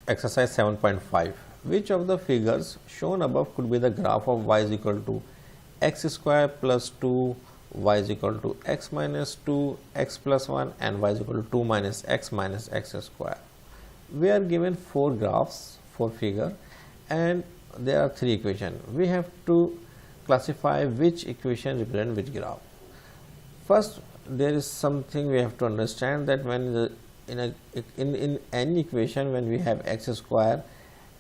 Exercise 7.5. Which of the figures shown above could be the graph of y is equal to x square plus 2, y is equal to x minus 2, x plus 1 and y is equal to 2 minus x square. We are given 4 graphs, 4 figure, and there are 3 equations. We have to classify which equation represent which graph. First, there is something we have to understand, that when in any equation when we have x square,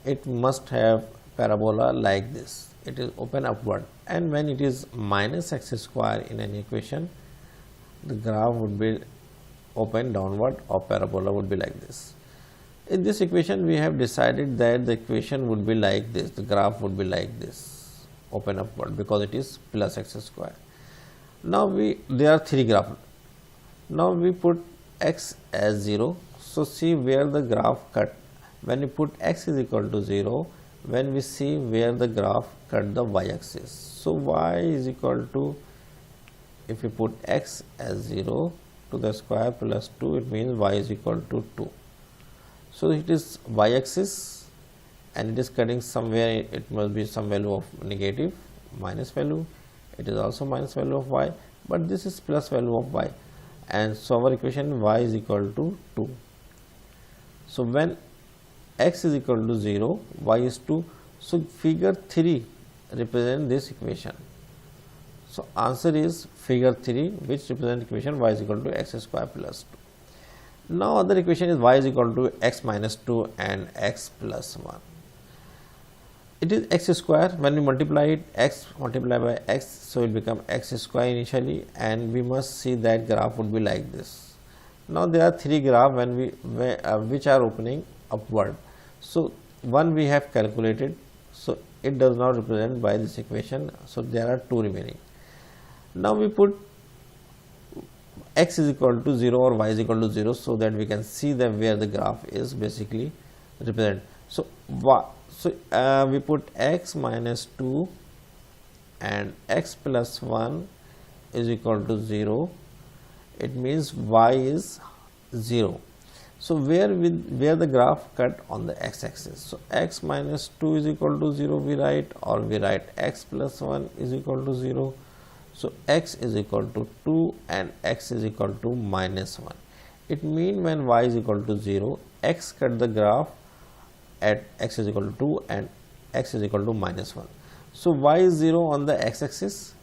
it must have parabola like this. It is open upward, and when it is minus x square in an equation, the graph would be open downward or parabola would be like this. In this equation, we have decided that the equation would be like this, the graph would be like this, open upward, because it is plus x square. Now there are 3 graphs. Now we put x as 0. So see where the graph cut. When you put x is equal to 0, when we see where the graph cut the y-axis. So y is equal to, if we put x as 0 to the square plus 2, it means y is equal to 2. So it is y-axis and it is cutting somewhere, it must be some value of negative, minus value. It is also minus value of y, but this is plus value of y, and so our equation y is equal to 2. So when x is equal to 0, y is 2. So figure 3 represent this equation. So answer is figure 3, which represent equation y is equal to x square plus 2. Now other equation is y is equal to x minus 2 and x plus 1. It is x square. When we multiply it, x multiplied by x, so it become x square initially, and we must see that graph would be like this. Now there are 3 graphs which are opening upward. So one we have calculated, so it does not represent by this equation. So there are 2 remaining. Now we put x is equal to 0 or y is equal to 0, so that we can see that where the graph is basically represent. So we put x minus 2 and x plus 1 is equal to 0. It means y is 0. So where the graph cut on the x-axis. So x minus 2 is equal to 0 we write, or we write x plus 1 is equal to 0. So x is equal to 2 and x is equal to minus 1. It means when y is equal to 0, x cut the graph at x is equal to 2 and x is equal to minus 1. So y is 0 on the x-axis.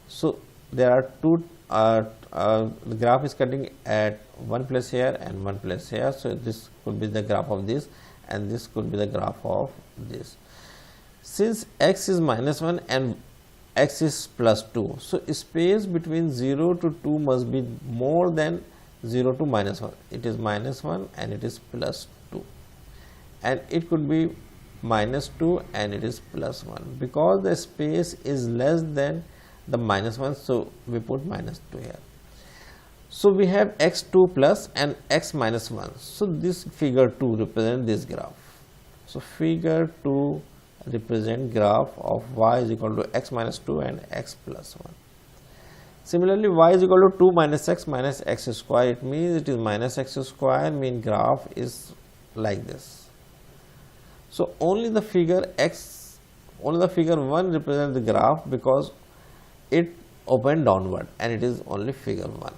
So there are 2, the graph is cutting at one place here and one place here. So this could be the graph of this, and this could be the graph of this. Since x is minus 1 and x is plus 2, so space between 0 to 2 must be more than 0 to minus 1. It is minus 1 and it is plus 2, and it could be minus 2 and it is plus 1, because the space is less than the minus 1, so we put minus 2 here. So we have x2 plus and x minus 1. So this figure 2 represent this graph. So figure 2 represent graph of y is equal to x minus 2 and x plus 1. Similarly, y is equal to 2 minus x square. It means it is minus x square, mean graph is like this. So only the figure 1 represents the graph, because it opened downward, and it is only figure 1.